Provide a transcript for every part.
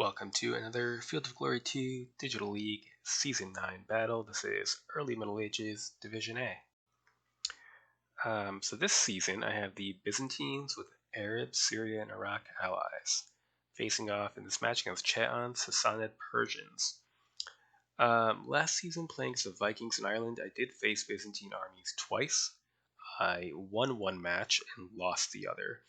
Welcome to another Field of Glory 2 Digital League Season 9 battle. This is Early Middle Ages Division A. So this season I have the Byzantines with Arabs, Syria, and Iraq allies facing off in this match against Chattan's Sassanid Persians. Last season playing against the Vikings in Ireland, I did face Byzantine armies twice. I won one match and lost the other.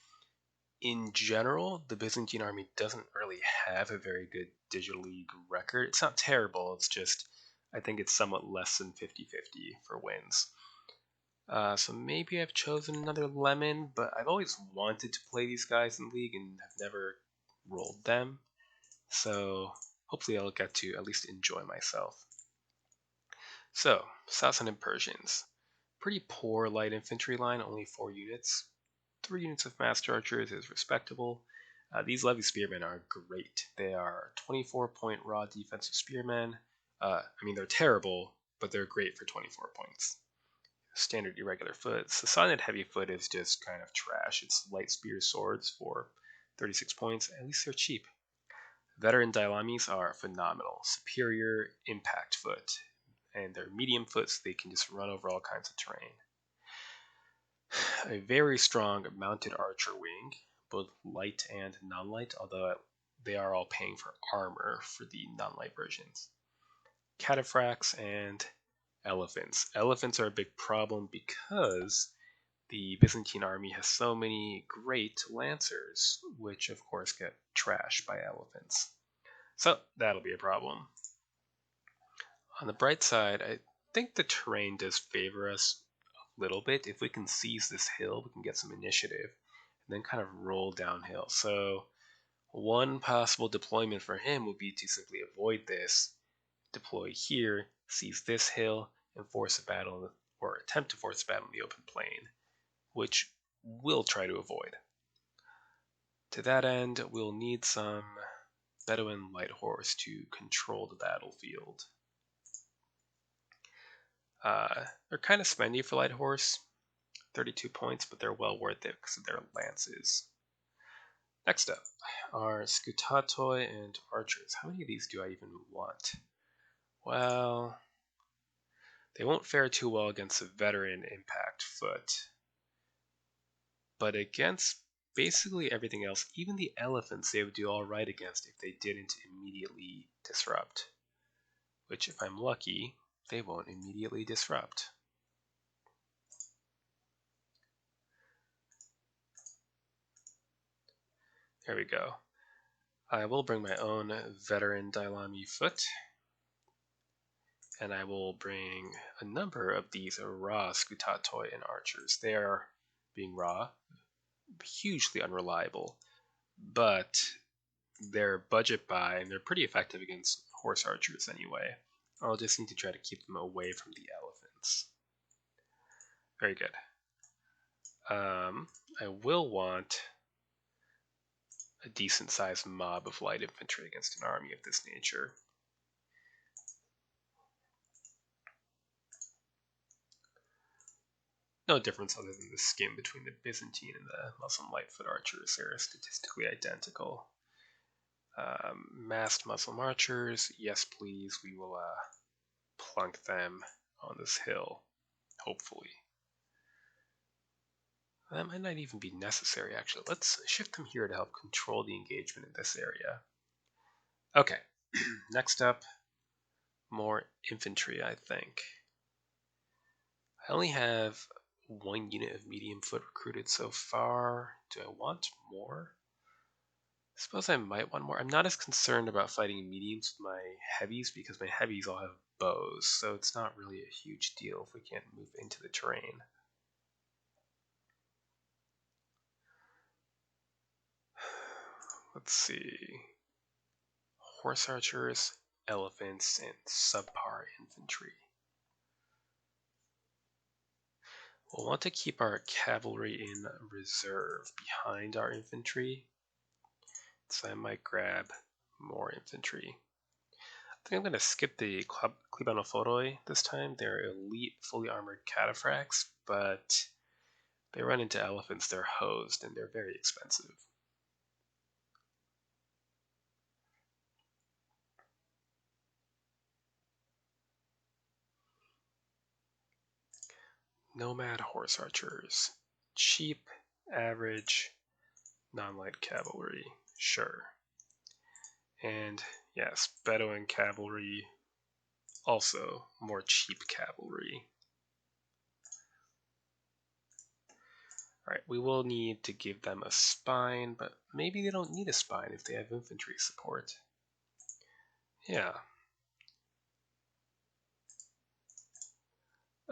In general, the Byzantine army doesn't really have a very good Digital League record. It's not terrible, it's just, I think it's somewhat less than 50-50 for wins. So maybe I've chosen another lemon, but I've always wanted to play these guys in League and have never rolled them. So hopefully I'll get to at least enjoy myself. So, Sassanid Persians. Pretty poor light infantry line, only 4 units. 3 units of master archers is respectable. These levy spearmen are great. They are 24-point raw defensive spearmen. They're terrible, but they're great for 24 points. Standard irregular foot. Sassanid heavy foot is just kind of trash. It's light spear swords for 36 points. At least they're cheap. Veteran Dailamis are phenomenal. Superior impact foot. And they're medium foot, so they can just run over all kinds of terrain. A very strong mounted archer wing, both light and non-light, although they are all paying for armor for the non-light versions. Cataphracts and elephants. Elephants are a big problem because the Byzantine army has so many great lancers, which of course get trashed by elephants. So that'll be a problem. On the bright side, I think the terrain does favor us little bit. If we can seize this hill, we can get some initiative and then kind of roll downhill. So one possible deployment for him would be to simply avoid this, deploy here, seize this hill, and force a battle, or attempt to force a battle in the open plain, which we'll try to avoid. To that end, we'll need some Bedouin light horse to control the battlefield. They're kind of spendy for light horse, 32 points, but they're well worth it because of their lances. Next up are Scutatoi and archers. How many of these do I even want? Well, they won't fare too well against a veteran impact foot, but against basically everything else, even the elephants, they would do alright against if they didn't immediately disrupt. Which, if I'm lucky, they won't immediately disrupt. There we go. I will bring my own veteran Dailami foot, and I will bring a number of these raw Scutatoi and archers. They are, being raw, hugely unreliable, but they're budget buy, and they're pretty effective against horse archers anyway. I'll just need to try to keep them away from the elephants. Very good. I will want a decent sized mob of light infantry against an army of this nature. No difference other than the skin between the Byzantine and the Muslim Lightfoot archers. They're statistically identical. Massed Muslim archers, yes please, we will plunk them on this hill, hopefully. That might not even be necessary, actually. Let's shift them here to help control the engagement in this area. Okay, next up, more infantry, I think. I only have 1 unit of medium foot recruited so far. Do I want more? I suppose I might want more. I'm not as concerned about fighting mediums with my heavies because my heavies all have bows, so it's not really a huge deal if we can't move into the terrain. Let's see. Horse archers, elephants, and subpar infantry. We'll want to keep our cavalry in reserve behind our infantry, so I might grab more infantry. I think I'm going to skip the Klebanophoroi this time. They're elite, fully armored cataphracts, but they run into elephants, they're hosed, and they're very expensive. Nomad horse archers. Cheap, average, non-light cavalry. Sure. And yes, Bedouin cavalry. Also more cheap cavalry. Alright, we will need to give them a spine, but maybe they don't need a spine if they have infantry support. Yeah.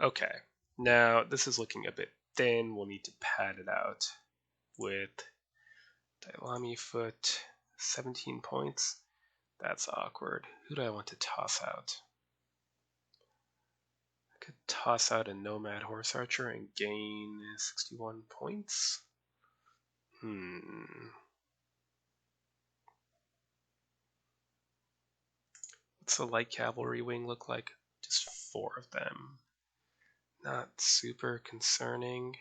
Okay, now this is looking a bit thin. We'll need to pad it out with Dailami foot, 17 points. That's awkward. Who do I want to toss out? I could toss out a Nomad Horse Archer and gain 61 points. What's the light cavalry wing look like? Just 4 of them. Not super concerning.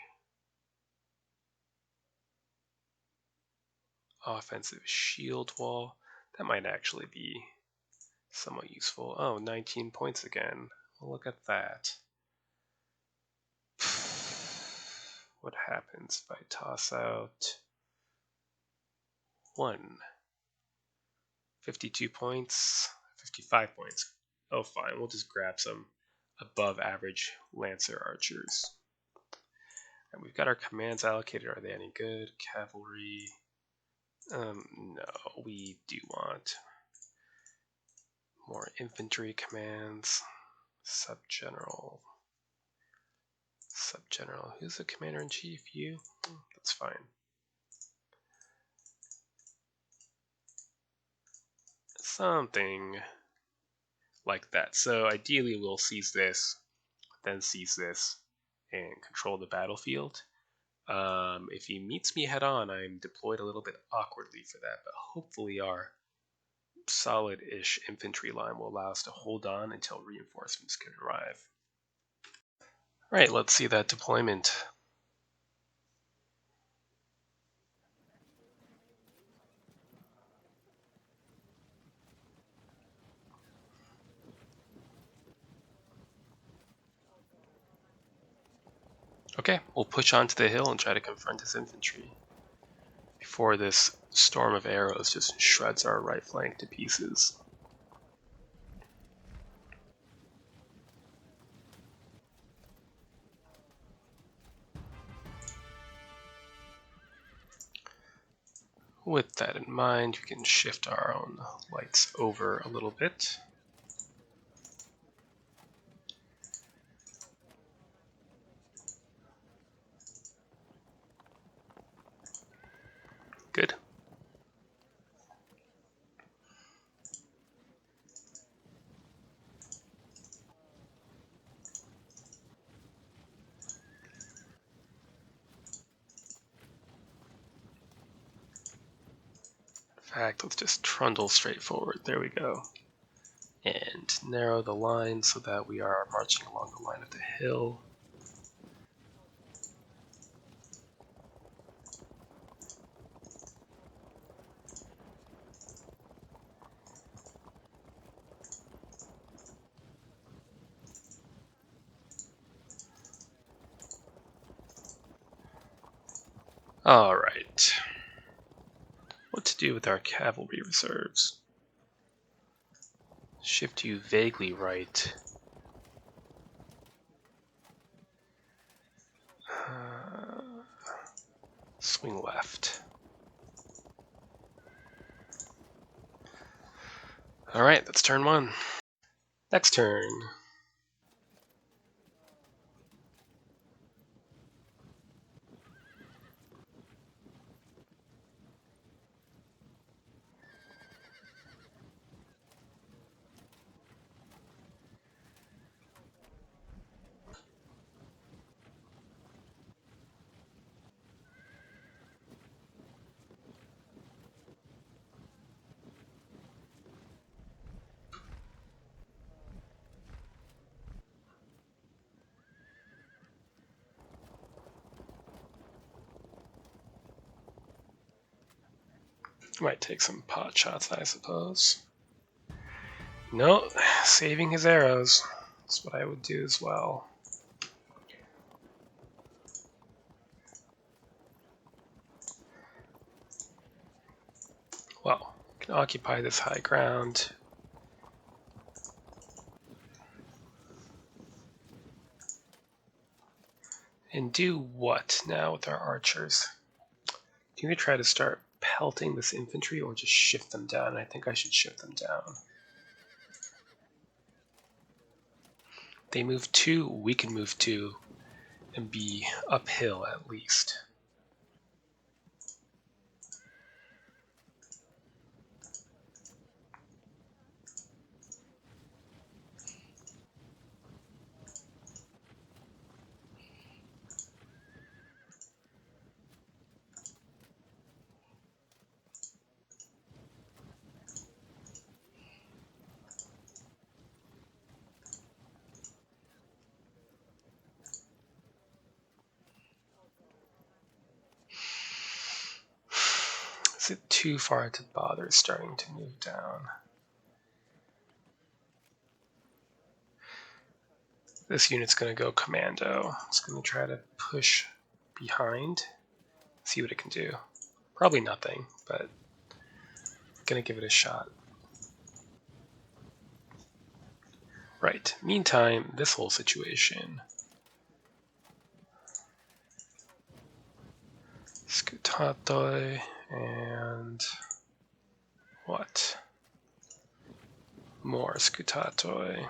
Offensive shield wall. That might actually be somewhat useful. Oh, 19 points again. Well, look at that. What happens if I toss out 1? 52 points, 55 points. Oh, fine. We'll just grab some above average Lancer archers. And we've got our commands allocated. Are they any good? Cavalry. No, we do want more infantry commands. Subgeneral. Subgeneral. Who's the commander-in-chief? You? That's fine. Something like that. So ideally we'll seize this, then seize this, and control the battlefield. If he meets me head on, I'm deployed a little bit awkwardly for that, but hopefully our solid-ish infantry line will allow us to hold on until reinforcements can arrive. Right, let's see that deployment. Okay, we'll push onto the hill and try to confront his infantry before this storm of arrows just shreds our right flank to pieces. With that in mind, we can shift our own lights over a little bit. Good. In fact, let's just trundle straight forward. There we go. And narrow the line so that we are marching along the line of the hill. Alright. What to do with our cavalry reserves? Shift you vaguely right. Swing left. Alright, that's turn 1. Next turn. Might take some pot shots, I suppose. No, saving his arrows. That's what I would do as well. can occupy this high ground. And do what now with our archers? Can we try to start pelting this infantry or just shift them down? I think I should shift them down. They move 2, we can move 2 and be uphill at least. Is it too far to bother starting to move down? This unit's going to go commando. It's going to try to push behind, see what it can do. Probably nothing, but going to give it a shot. Right, meantime, this whole situation. Scutatoi and what? More Scutatoi.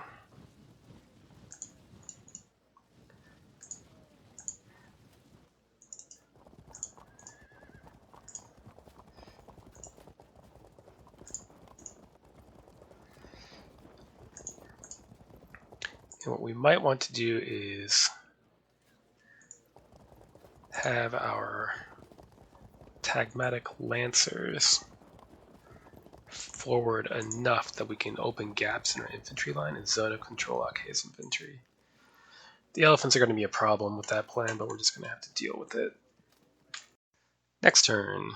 And what we might want to do is have our tagmatic lancers forward enough that we can open gaps in our infantry line and zone of control Achae's infantry. The elephants are going to be a problem with that plan, but we're just going to have to deal with it. Next turn.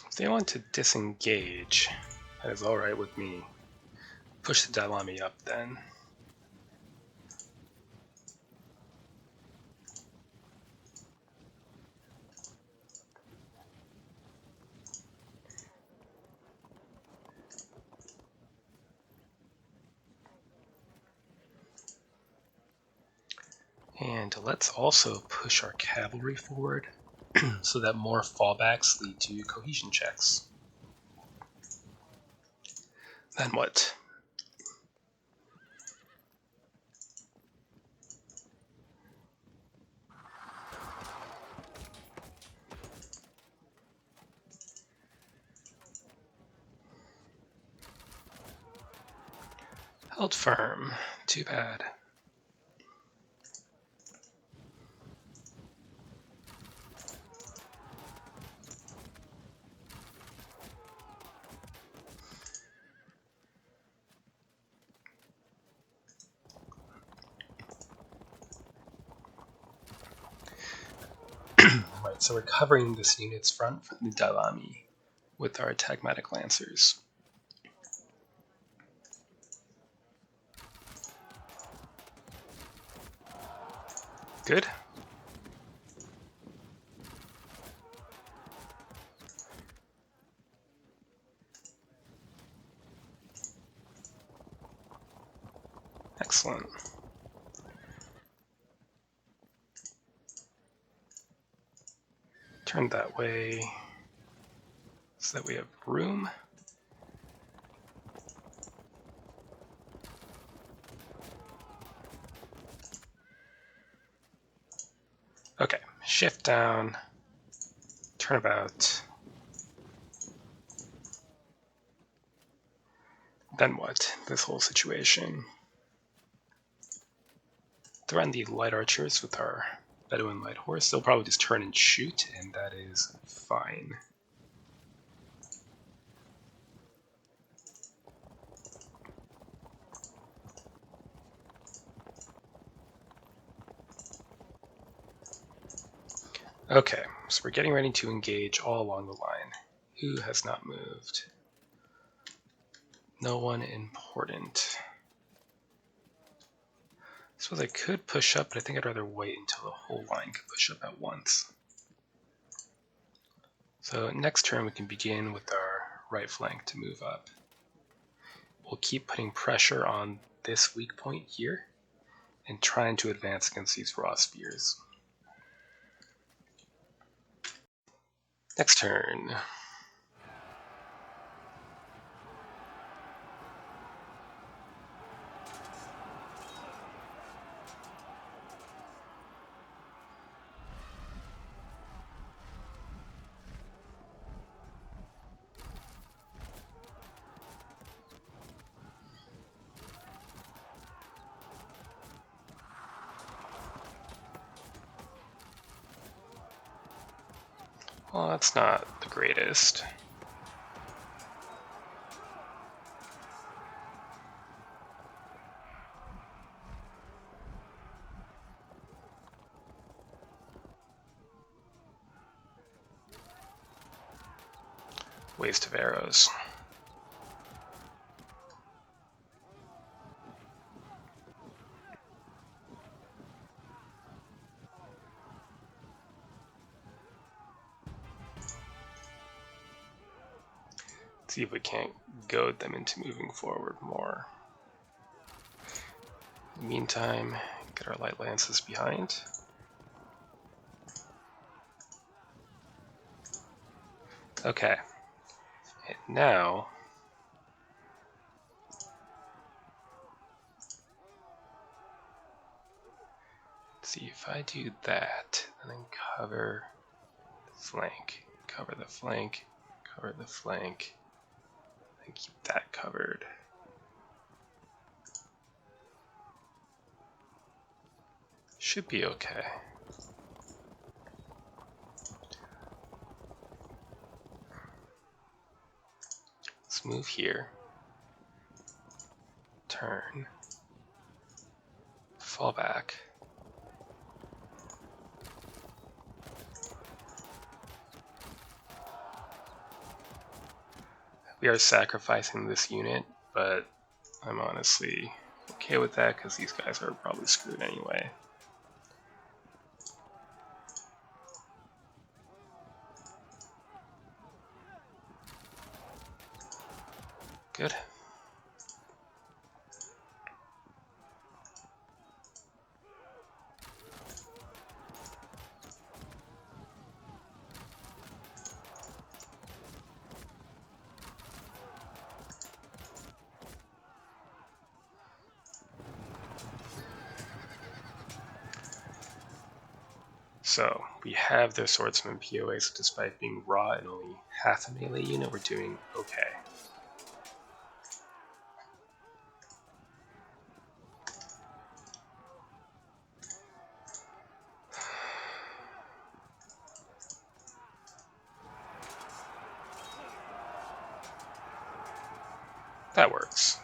If they want to disengage, that is alright with me. Push the Dailami up then. And let's also push our cavalry forward so that more fallbacks lead to cohesion checks. Then what? Held firm. Too bad. Right, so we're covering this unit's front from the Dailami with our tagmatic lancers. Good. Excellent. Turn that way so that we have room. Okay, shift down, turnabout. Then what? This whole situation. Threaten the light archers with our Bedouin light horse. They'll probably just turn and shoot, and that is fine. Okay, so we're getting ready to engage all along the line. Who has not moved? No one important. I suppose I could push up, but I think I'd rather wait until the whole line could push up at once. So next turn we can begin with our right flank to move up. We'll keep putting pressure on this weak point here and trying to advance against these raw spears. Next turn. Well, that's not the greatest. Waste of arrows. See if we can't goad them into moving forward more. In the meantime, get our light lances behind. Okay, and now let's see if I do that and then cover the flank, cover the flank, cover the flank, and keep that covered. Should be okay. Let's move here. Turn. Fall back. We are sacrificing this unit, but I'm honestly okay with that because these guys are probably screwed anyway. Good. So we have their swordsman POA, so despite being raw and only half a melee unit, we're doing okay. That works.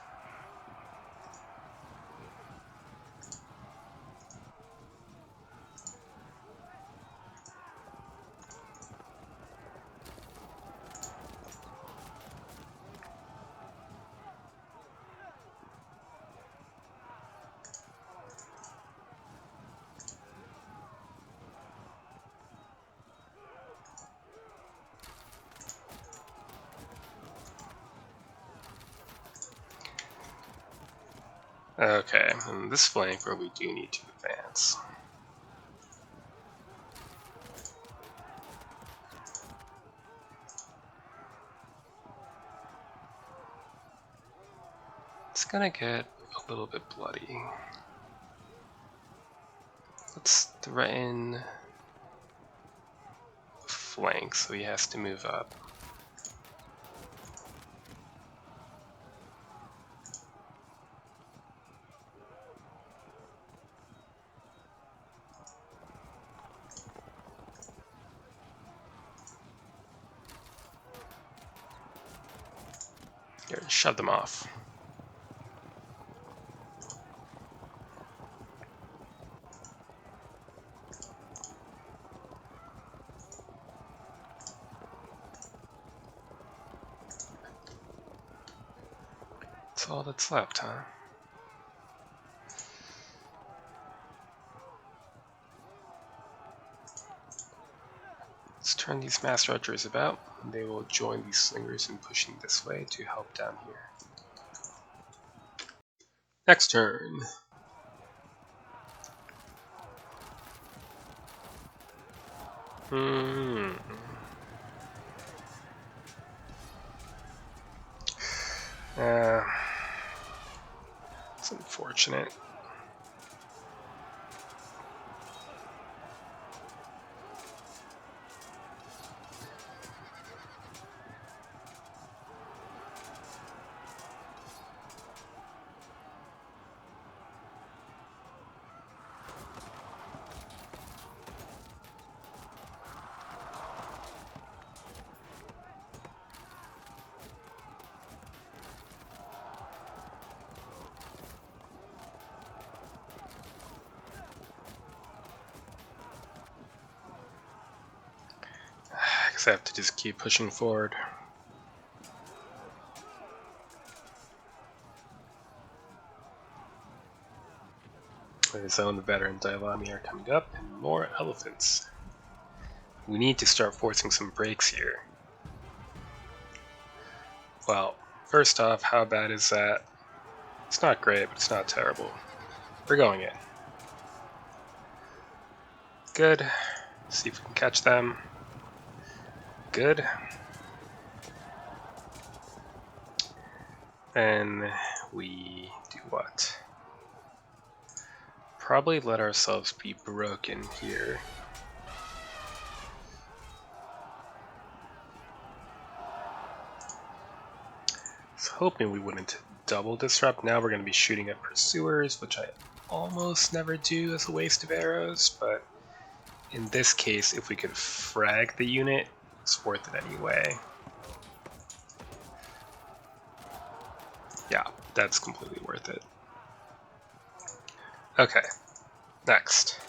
Okay, and this flank where we do need to advance. It's gonna get a little bit bloody. Let's threaten flank, so he has to move up. Here, shove them off. That's all that's left, huh? Let's turn these mass archers about. They will join these slingers in pushing this way to help down here. Next turn. It's unfortunate. I guess I have to just keep pushing forward. His own veteran Dailami are coming up, and more elephants. We need to start forcing some breaks here. Well, first off, how bad is that? It's not great, but it's not terrible. We're going in. Good. See if we can catch them. Good. Then we do what? Probably let ourselves be broken here. I was hoping we wouldn't double disrupt. Now we're going to be shooting at pursuers, which I almost never do as a waste of arrows, but in this case, if we could frag the unit, it's worth it anyway. Yeah, that's completely worth it. Okay, next.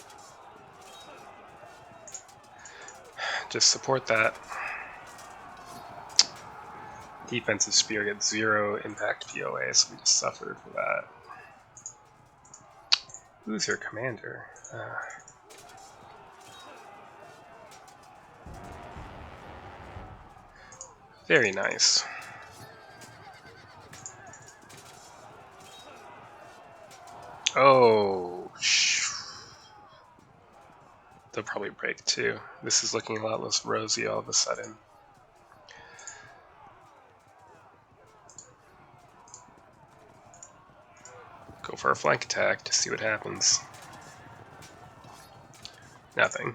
Just support that. Defensive spear gets 0 impact POA, so we just suffered for that. Who's your commander? Very nice. Oh, they'll probably break too. This is looking a lot less rosy all of a sudden. Go for a flank attack to see what happens. Nothing.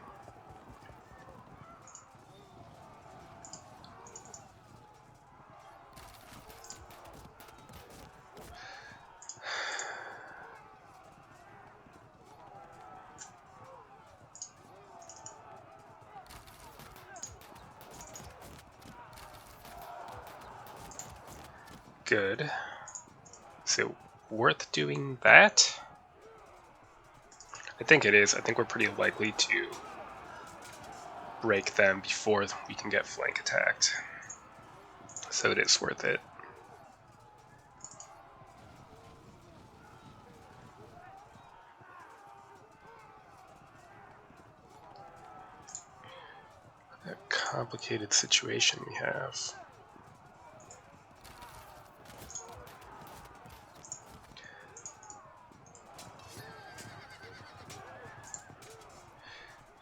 Good. Is it worth doing that? I think it is. I think we're pretty likely to break them before we can get flank attacked. So it is worth it. A complicated situation we have.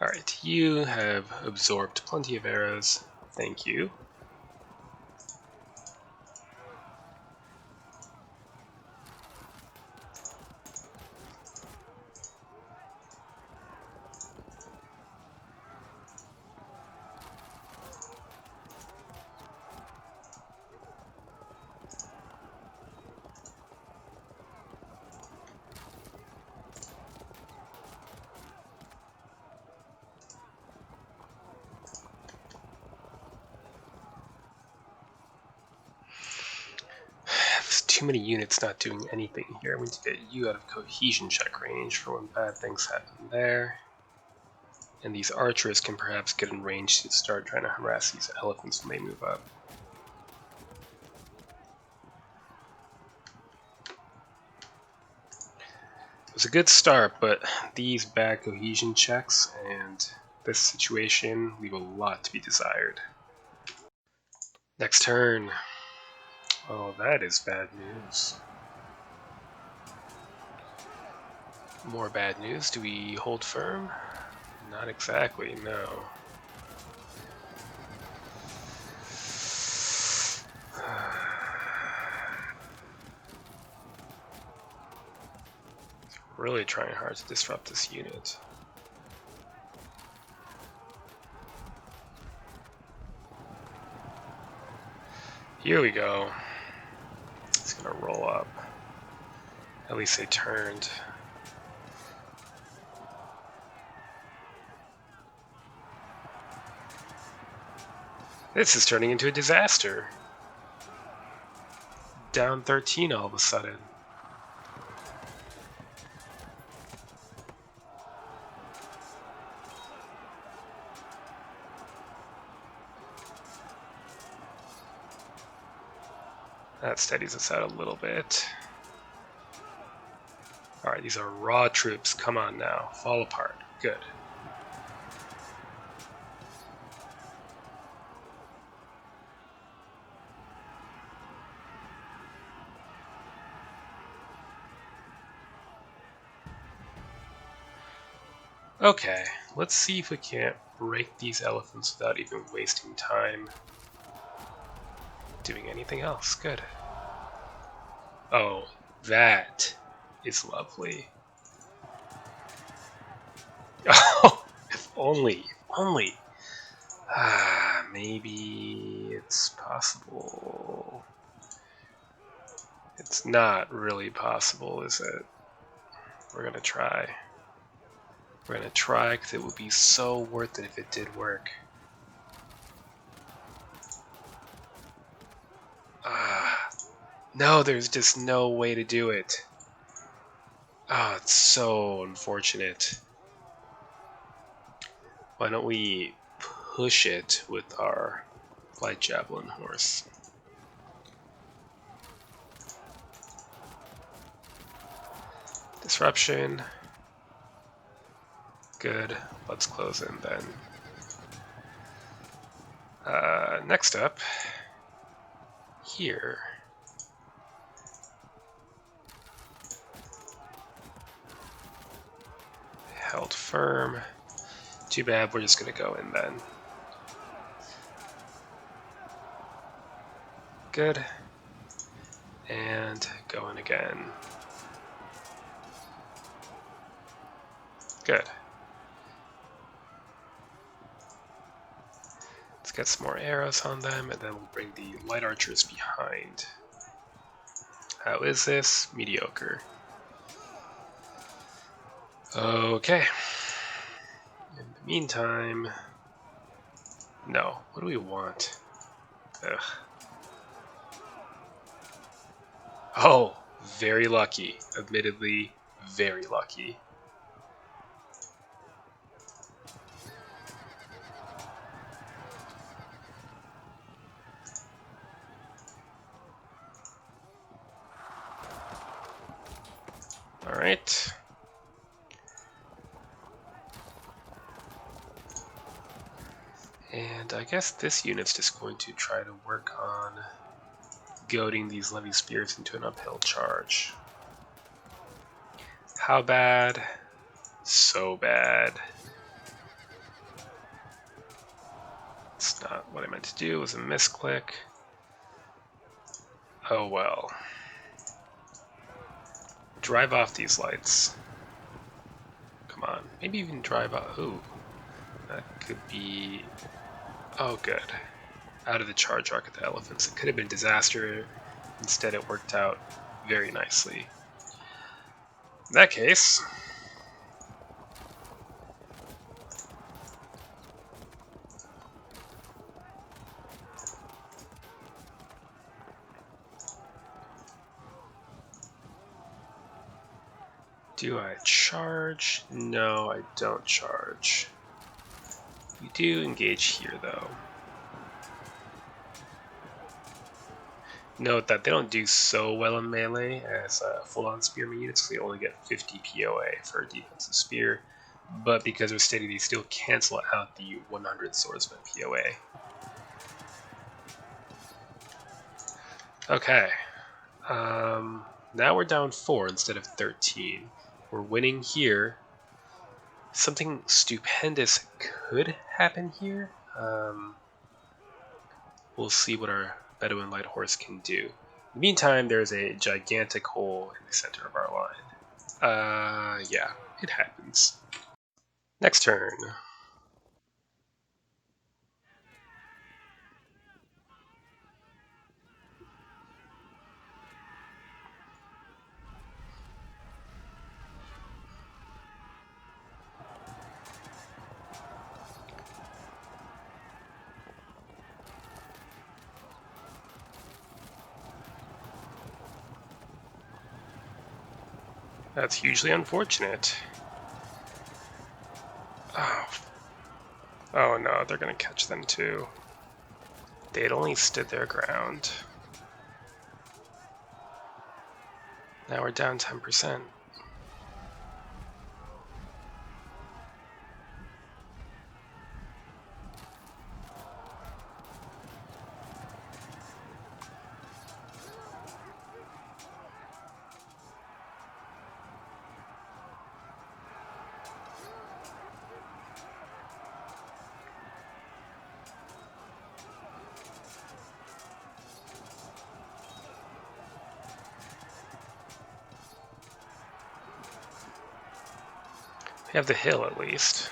Alright, you have absorbed plenty of arrows. Thank you. too many units not doing anything here. We need to get you out of cohesion check range for when bad things happen there. And these archers can perhaps get in range to start trying to harass these elephants when they move up. It was a good start, but these bad cohesion checks and this situation leave a lot to be desired. Next turn. Oh, that is bad news. More bad news. Do we hold firm? Not exactly, no. Really trying hard to disrupt this unit. Here we go. It's gonna roll up. At least they turned. This is turning into a disaster. Down 13 all of a sudden. That steadies us out a little bit. Alright, these are raw troops. Come on now. Fall apart. Good. Okay, let's see if we can't break these elephants without even wasting time doing anything else. Good. Oh, that is lovely. Oh, if only. Maybe it's possible. It's not really possible, is it? We're gonna try. We're gonna try because it would be so worth it if it did work. No, there's just no way to do it. Oh, it's so unfortunate. Why don't we push it with our light javelin horse? Disruption. Good. Let's close in then. Next up, here. Held firm. Too bad, we're just gonna go in then. Good. And go in again. Good. Let's get some more arrows on them, and then we'll bring the light archers behind. How is this? Mediocre. Okay. In the meantime, no. What do we want? Ugh. Oh, very lucky. Admittedly, very lucky. All right. And I guess this unit's just going to try to work on goading these levy spears into an uphill charge. How bad? So bad. It's not what I meant to do. It was a misclick. Oh well. Drive off these lights. Come on. Maybe even drive off. Ooh. That could be... Oh, good. Out of the charge arc of the elephants. It could have been disaster. Instead, it worked out very nicely. In that case... Do I charge? No, I don't charge. We do engage here, though. Note that they don't do so well in melee as full-on spearman units. They only get 50 POA for a defensive spear, but because they're steady, they still cancel out the 100 swordsman POA. Okay, now we're down 4 instead of 13. We're winning here. Something stupendous could happen here. We'll see what our Bedouin light horse can do. In the meantime, there's a gigantic hole in the center of our line. Yeah, it happens. Next turn. That's hugely unfortunate. Oh no, they're gonna catch them too. They had only stood their ground. Now we're down 10%. We have the hill at least.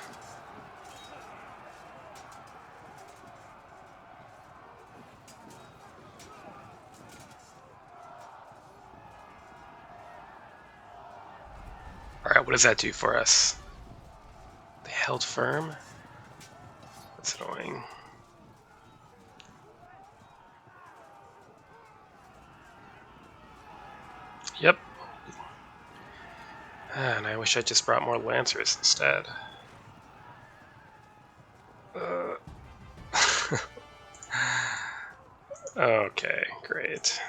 Alright, what does that do for us? They held firm? That's annoying. Yep. And I wish I just brought more lancers instead. Okay, great.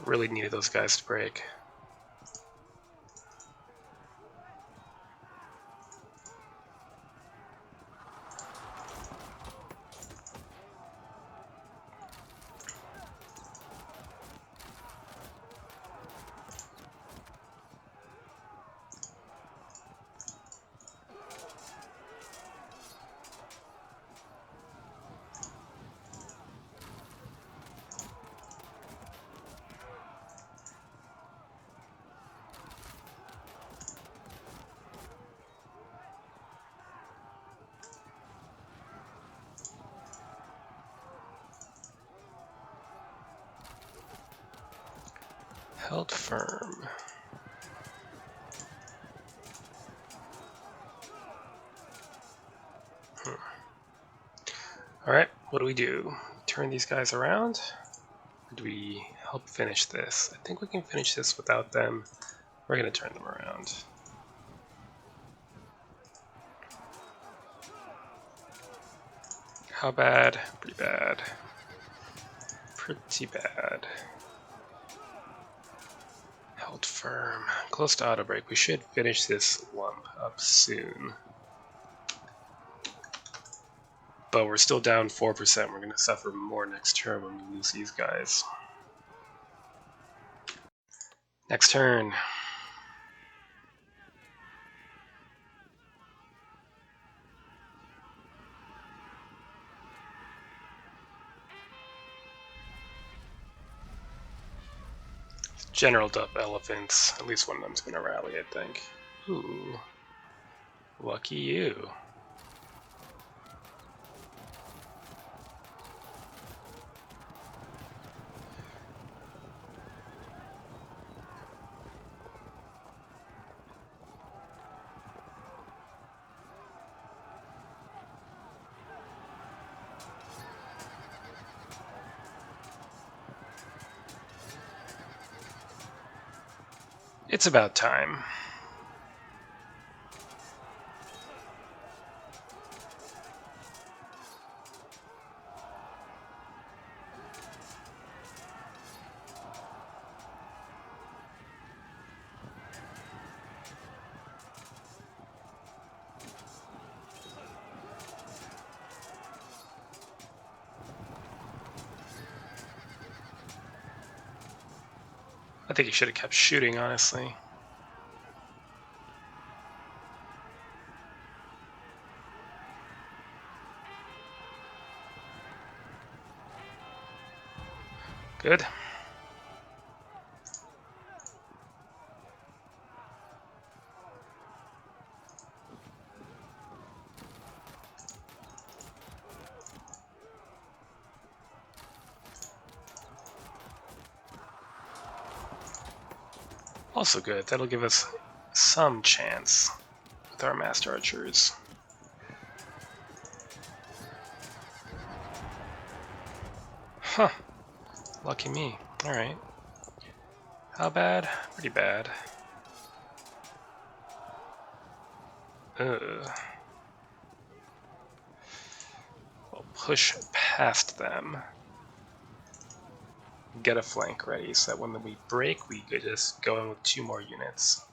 Really needed those guys to break. Held firm. Alright, what do we do? Turn these guys around? Or do we help finish this? I think we can finish this without them. We're going to turn them around. How bad? Pretty bad. Pretty bad. Held firm. Close to auto break. We should finish this lump up soon. But we're still down 4%. We're going to suffer more next turn when we lose these guys. Next turn. General Dup elephants. At least one of them's going to rally, I think. Ooh. Lucky you. It's about time. I think he should have kept shooting, honestly. Good. Also good. That'll give us some chance with our master archers. Huh. Lucky me. Alright. How bad? Pretty bad. Ugh. We'll push past them. Get a flank ready so that when we break, we could just go in with 2 more units.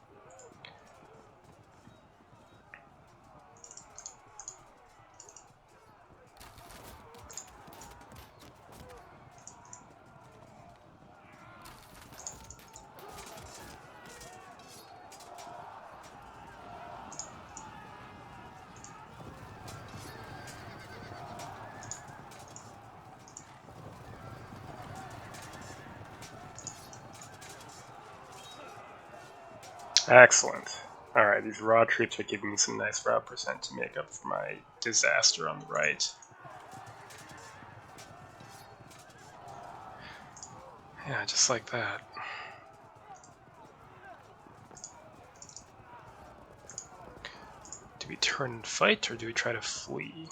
Excellent. Alright, these raw troops are giving me some nice raw percent to make up for my disaster on the right. Yeah, just like that. Do we turn and fight, or do we try to flee?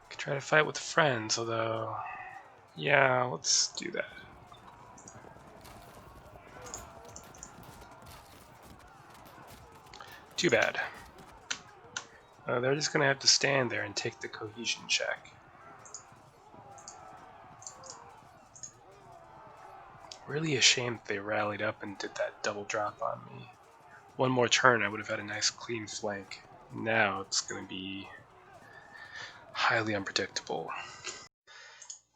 Could try to fight with friends, although... yeah, let's do that. Too bad. They're just going to have to stand there and take the cohesion check. Really a shame they rallied up and did that double drop on me. One more turn, I would have had a nice clean flank. Now it's going to be highly unpredictable.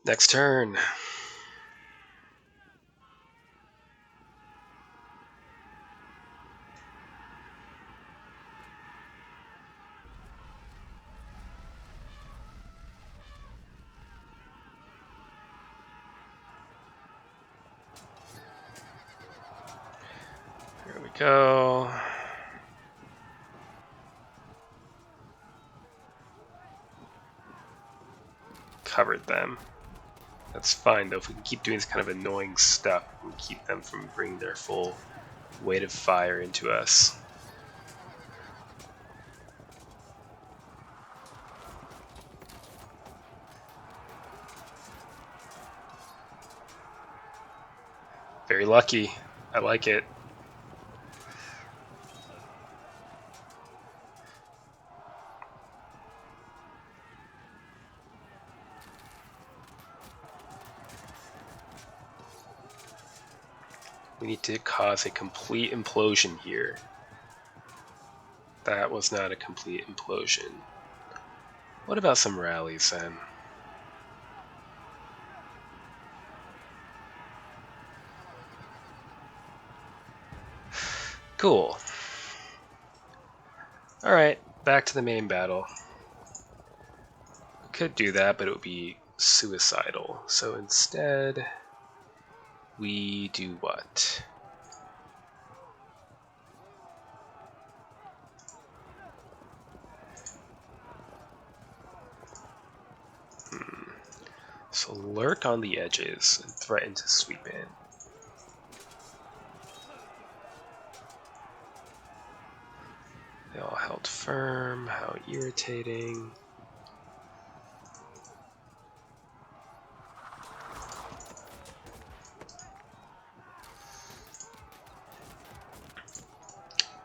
Next turn. Here we go. Covered them. That's fine though. If we can keep doing this kind of annoying stuff, we can keep them from bringing their full weight of fire into us. Very lucky. I like it. We need to cause a complete implosion here. That was not a complete implosion. What about some rallies then? Cool. Alright, back to the main battle. We could do that, but it would be suicidal. So instead, we do what? So lurk on the edges and threaten to sweep in. They all held firm. How irritating.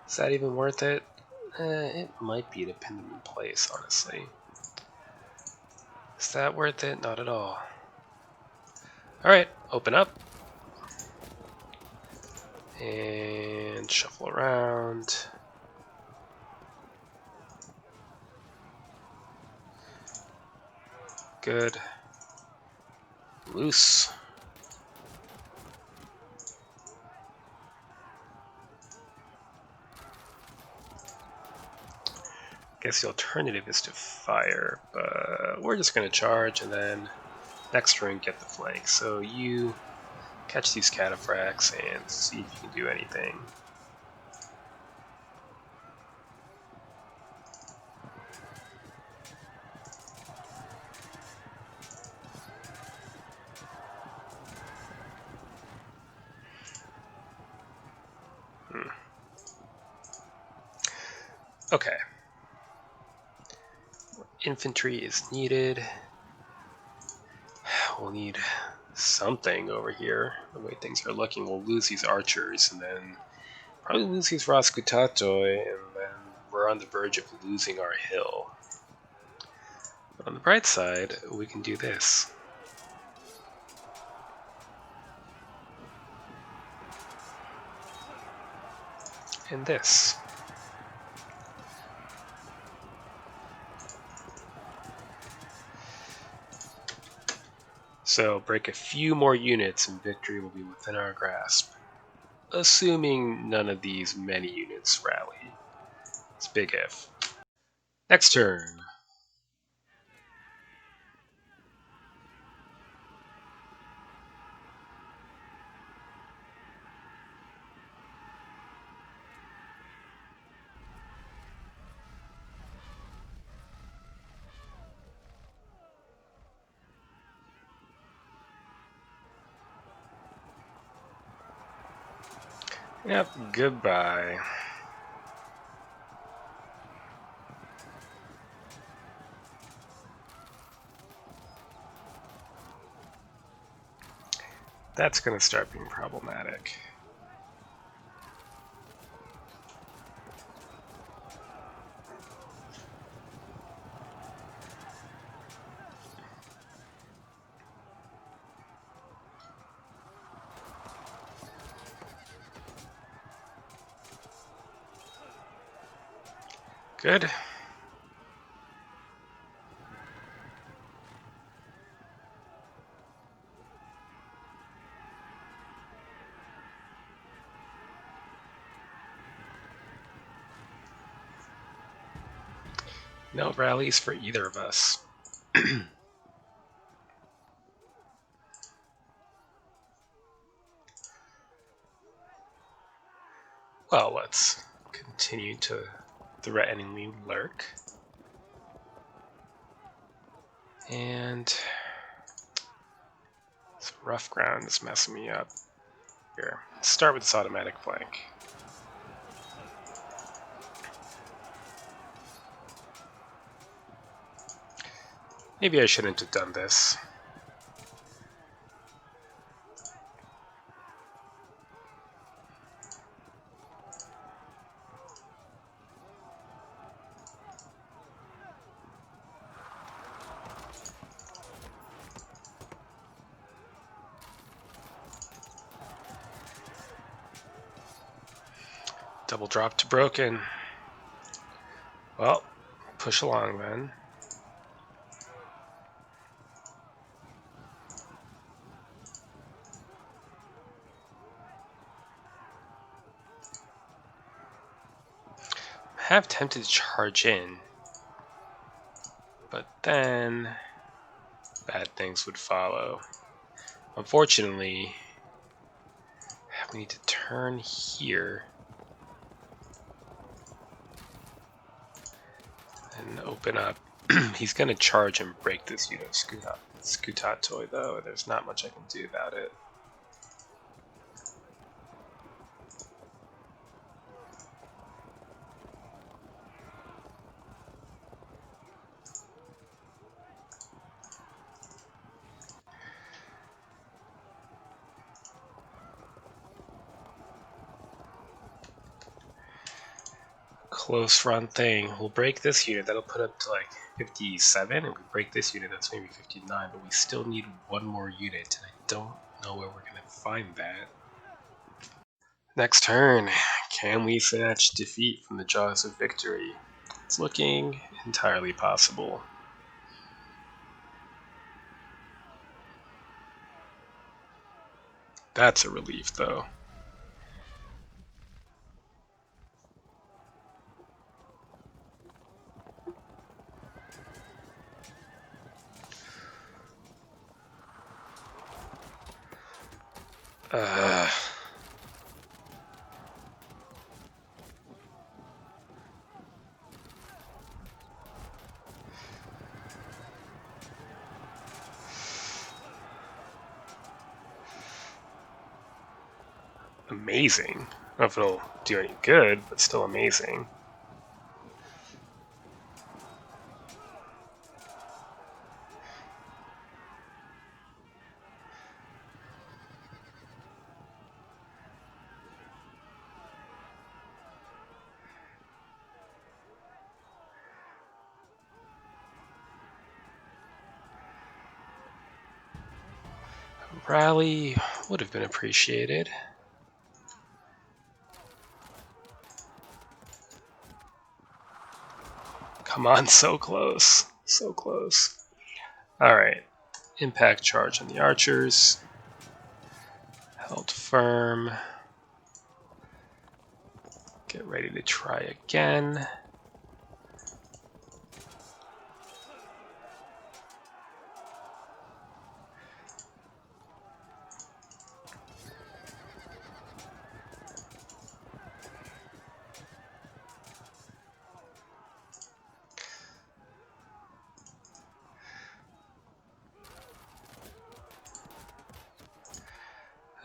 Is that even worth it? It might be to pin them in place, honestly. Is that worth it? Not at all. Alright, open up. And shuffle around. Good. Loose. Guess the alternative is to fire, but we're just going to charge and then next turn get the flank. So you catch these cataphracts and see if you can do anything. Okay. Infantry is needed. We'll need something over here. The way things are looking, we'll lose these archers and then probably lose these Raskutatoi, and then we're on the verge of losing our hill. But on the bright side, we can do this. And this. So break a few more units and victory will be within our grasp. Assuming none of these many units rally. It's big if. Next turn. Yep, goodbye. That's going to start being problematic. Good. No rallies for either of us. Well, let's continue to threateningly lurk. And some rough ground is messing me up. Here, let's start with this automatic flank. Maybe I shouldn't have done this. Double drop to broken. Well, push along then. I'm half tempted to charge in, but then bad things would follow. Unfortunately, we need to turn here and open up He's gonna charge and break this unit of Scutatoi, though. There's not much I can do about it. Close run thing. We'll break this unit. That'll put up to like 57. And we break this unit, that's maybe 59. But we still need one more unit, and I don't know where we're gonna find that. Next turn. Can we snatch defeat from the jaws of victory? It's looking entirely possible. That's a relief, though. Amazing. I don't know if it'll do any good, but still amazing. Rally would have been appreciated. Come on, so close. So close. Alright. Impact charge on the archers. Held firm. Get ready to try again.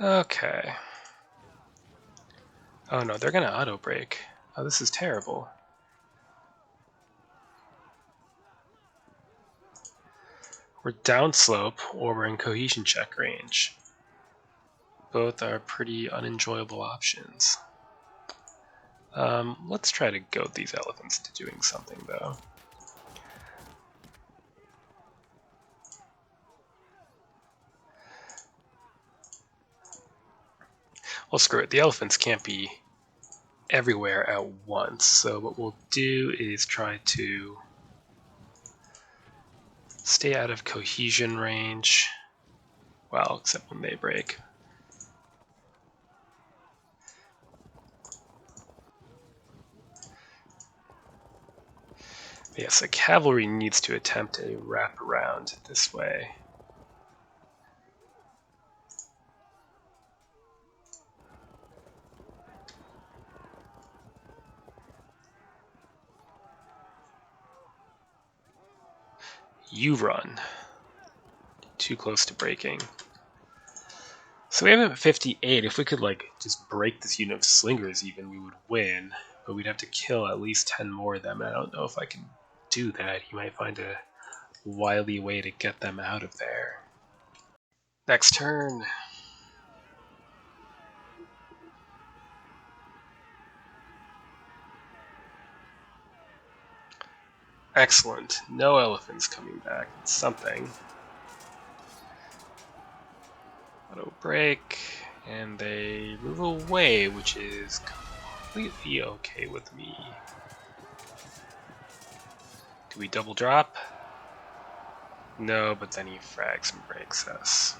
Okay. Oh no, they're gonna auto break. Oh, this is terrible. We're downslope or we're in cohesion check range. Both are pretty unenjoyable options. Let's try to goad these elephants into doing something, though. Well, screw it. The elephants can't be everywhere at once. So what we'll do is try to stay out of cohesion range. Well, except when they break. Yes, the cavalry needs to attempt a wraparound this way. You run. Too close to breaking. So we have him at 58. If we could like just break this unit of slingers even, we would win. But we'd have to kill at least 10 more of them. And I don't know if I can do that. He might find a wily way to get them out of there. Next turn. Excellent. No elephants coming back. It's something. Auto break, and they move away, which is completely okay with me. Do we double drop? No, but then he frags and breaks us.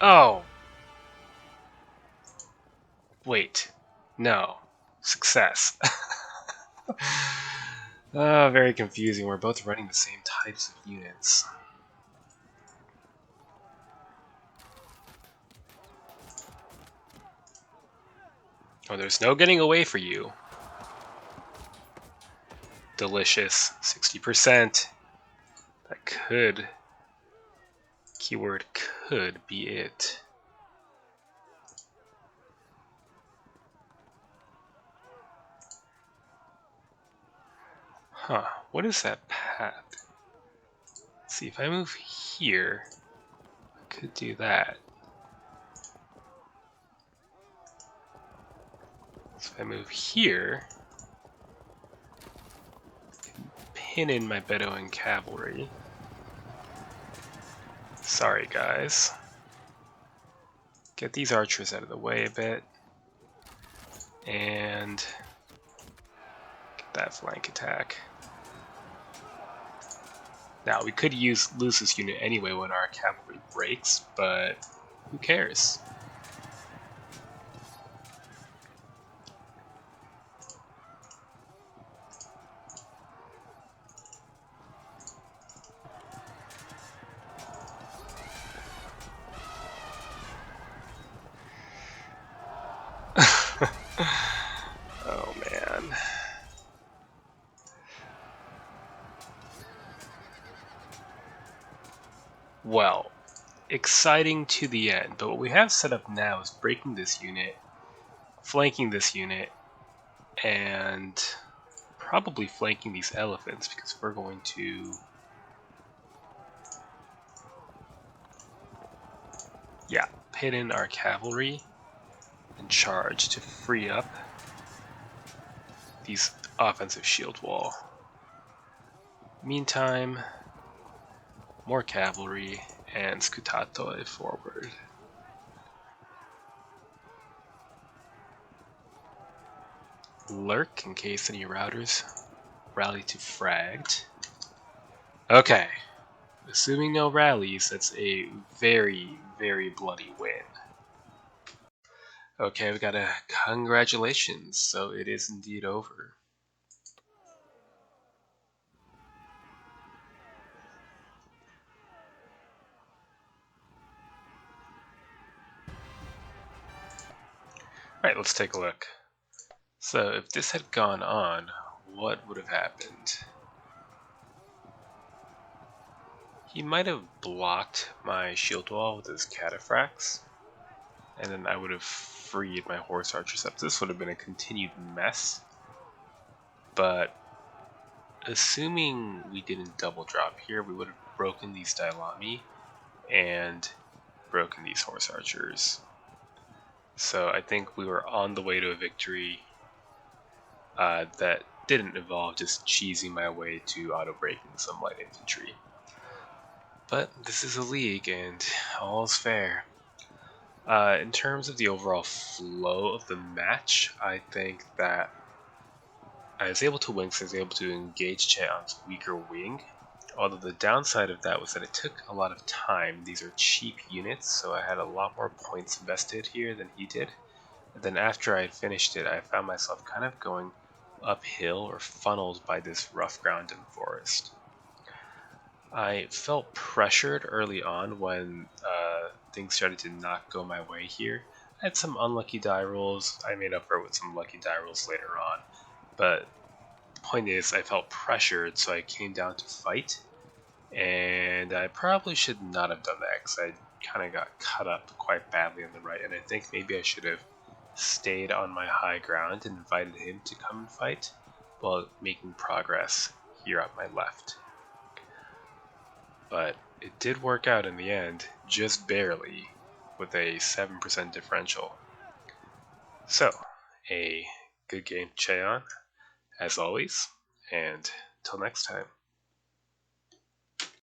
Oh! Wait. No. Success. Very confusing. We're both running the same types of units. Oh, there's no getting away for you. Delicious. 60%. That could, keyword could be it. Huh, what is that path? Let's see, if I move here, I could do that. So if I move here, pin in my Bedouin cavalry. Sorry, guys. Get these archers out of the way a bit. And get that flank attack. Now, we could lose this unit anyway when our cavalry breaks, but who cares? Oh man. Well, exciting to the end, but what we have set up now is breaking this unit, flanking this unit, and probably flanking these elephants because we're going to... yeah, pin in our cavalry and charge to free up these offensive shield wall. Meantime, more cavalry and scutatoi forward. Lurk in case any routers rally to fragged. Okay, assuming no rallies, that's a very, very bloody win. Okay, we got a congratulations, so it is indeed over. Alright, let's take a look. So, if this had gone on, what would have happened? He might have blocked my shield wall with his cataphracts, and then I would have freed my horse archers up. This would have been a continued mess, but assuming we didn't double drop here, we would have broken these Dailami and broken these horse archers. So I think we were on the way to a victory that didn't involve just cheesing my way to auto-breaking some light infantry. But this is a league and all's fair. In terms of the overall flow of the match, I think that I was able to win because I was able to engage Cheon's weaker wing. Although the downside of that was that it took a lot of time. These are cheap units, so I had a lot more points invested here than he did. And then after I had finished it, I found myself kind of going uphill or funneled by this rough ground and forest. I felt pressured early on when things started to not go my way here. I had some unlucky die rolls. I made up for it with some lucky die rolls later on. But the point is, I felt pressured, so I came down to fight. And I probably should not have done that because I kind of got cut up quite badly on the right. And I think maybe I should have stayed on my high ground and invited him to come and fight while making progress here on my left. But it did work out in the end, just barely, with a 7% differential. So, a good game, Cheon, as always, and till next time.